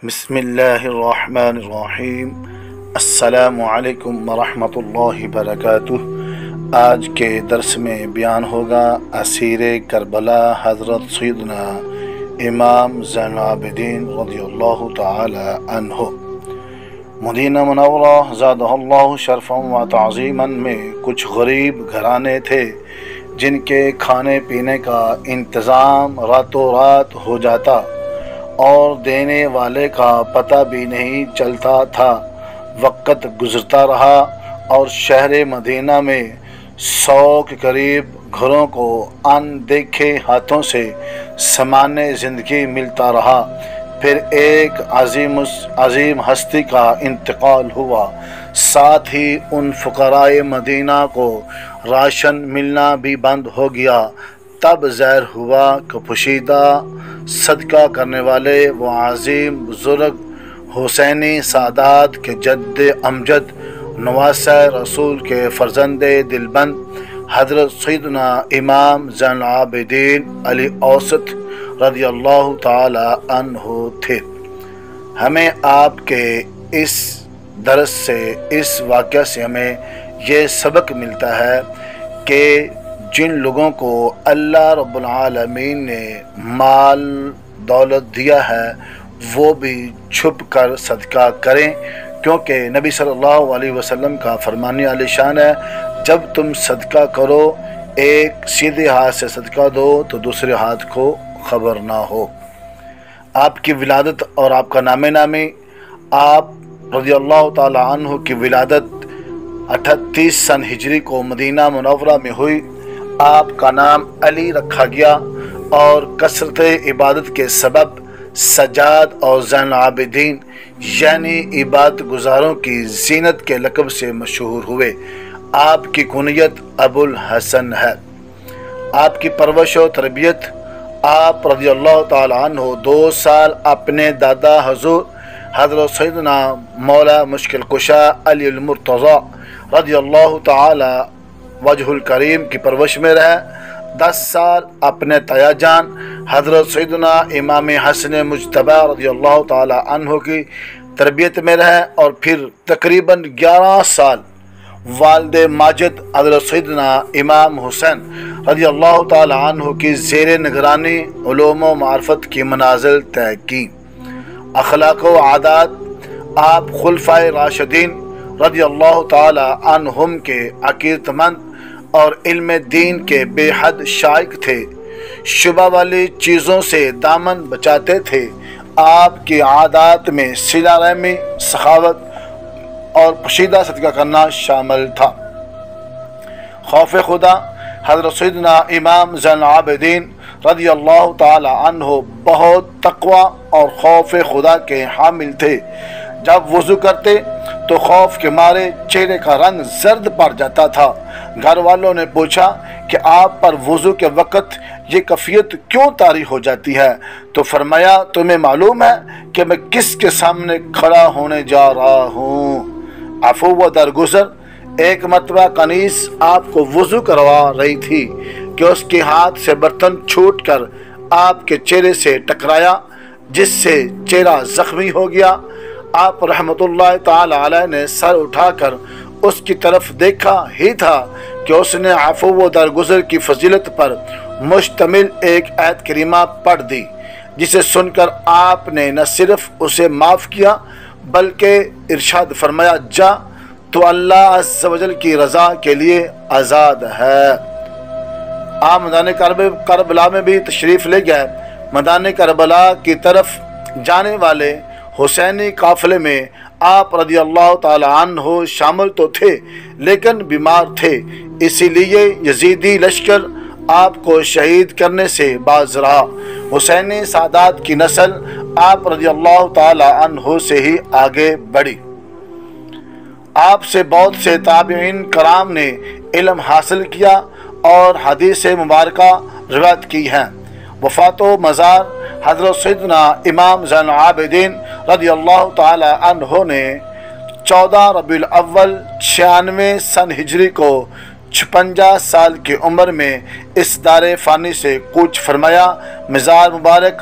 بسم اللہ الرحمن الرحیم۔ السلام علیکم ورحمۃ اللہ وبرکاتہ۔ آج کے درس میں بیان ہوگا اسیر کربلا حضرت سیدنا امام زین العابدین رضی اللہ تعالی عنہ۔ مدینہ منورہ زادہ اللہ شرفا و تعظیما میں کچھ غریب گھرانے تھے جن کے کھانے پینے کا انتظام راتوں رات ہو جاتا اور دینے والے کا پتہ بھی نہیں چلتا تھا۔ وقت گزرتا رہا اور شہر مدینہ میں 100 کے قریب گھروں کو ان دیکھے ہاتھوں سے سامان زندگی ملتا رہا۔ پھر ایک عظیم ہستی کا انتقال ہوا، ساتھ ہی ان فقراء مدینہ کو راشن ملنا بھی بند ہو گیا۔ تب ظاہر ہوا کہ پوشیدہ صدقہ کرنے والے وہ عظیم بزرگ حسینی سادات کے جد امجد نواسہ رسول کے فرزند دلبند حضرت سیدنا امام زین العابدین علی اوسط رضی اللہ تعالی عنہ تھے۔ ہمیں آپ کے اس درس سے، اس واقعہ سے ہمیں یہ سبق ملتا ہے کہ جن لوگوں کو اللہ رب العالمین نے مال دولت دیا ہے وہ بھی چھپ کر صدقہ کریں، کیونکہ نبی صلی اللہ علیہ وسلم کا فرمان عالی شان ہے، جب تم صدقہ کرو ایک سیدھے ہاتھ سے صدقہ دو تو دوسرے ہاتھ کو خبر نہ ہو۔ آپ کی ولادت اور آپ کا نام نامی، آپ رضی اللہ تعالی عنہ کی ولادت 38 سن ہجری کو مدینہ منورہ میں ہوئی۔ آپ کا نام علی رکھا گیا اور کثرت عبادت کے سبب سجاد اور زین العابدین یعنی عبادت گزاروں کی زینت کے لقب سے مشہور ہوئے۔ آپ کی کنیت ابو الحسن ہے۔ آپ کی پرورش و تربیت، آپ رضی اللہ تعالی عنہ 2 سال اپنے دادا حضور حضرت سیدنا مولا مشکل کشا علی المرتضی رضی اللہ تعالی وجہ الکریم کی پرورش میں رہے۔ 10 سال اپنے تایا جان حضرت سیدنا امام حسن مجتبی رضی اللہ تعالی عنہ کی تربیت میں رہے، اور پھر تقریباً 11 سال والد ماجد حضرت سیدنا امام حسین رضی اللہ تعالی عنہ کی زیر نگرانی علوم و معرفت کی منازل طے کی۔ اخلاق و عادات، آپ خلفائے راشدین رضی اللہ تعالی عنہم کے عقیدت مند اور علم دین کے بے حد شائق تھے۔ شبہ والی چیزوں سے دامن بچاتے تھے۔ آپ کی عادات میں صلہ رحمی، سخاوت اور پوشیدہ صدقہ کرنا شامل تھا۔ خوف خدا، حضرت سیدنا امام زین العابدین رضی اللہ تعالی عنہ بہت تقوی اور خوف خدا کے حامل تھے۔ جب وضو کرتے تو خوف کے مارے چہرے کا رنگ زرد پڑ جاتا تھا۔ گھر والوں نے پوچھا کہ آپ پر وضو کے وقت یہ کیفیت کیوں طاری ہو جاتی ہے؟ تو فرمایا، تمہیں معلوم ہے کہ میں کس کے سامنے کھڑا ہونے جا رہا ہوں؟ عفو و درگزر، ایک مرتبہ کنیز آپ کو وضو کروا رہی تھی کہ اس کے ہاتھ سے برتن چھوٹ کر آپ کے چہرے سے ٹکرایا، جس سے چہرہ زخمی ہو گیا۔ آپ رحمت اللہ تعالی علیہ نے سر اٹھا کر اس کی طرف دیکھا ہی تھا کہ اس نے عفو و درگزر کی فضیلت پر مشتمل ایک آیت کریمہ پڑھ دی، جسے سن کر آپ نے نہ صرف اسے معاف کیا بلکہ ارشاد فرمایا، جا تو اللہ عز و جل کی رضا کے لیے آزاد ہے۔ آپ میدان کربلا میں بھی تشریف لے گئے۔ میدان کربلا کی طرف جانے والے حسینی قافلے میں آپ رضی اللہ تعالی عنہ شامل تو تھے لیکن بیمار تھے، اسی لیے یزیدی لشکر آپ کو شہید کرنے سے باز رہا۔ حسینی سادات کی نسل آپ رضی اللہ تعالی عنہ سے ہی آگے بڑھی۔ آپ سے بہت سے تابعین کرام نے علم حاصل کیا اور حدیث مبارکہ روایت کی ہیں۔ وفات و مزار حضرت سیدنا امام زین العابدین رضی اللہ تعالی عنہ نے 14 ربیع الاول 96 سن ہجری کو 56 سال کی عمر میں اس دار فانی سے کوچ فرمایا۔ مزار مبارک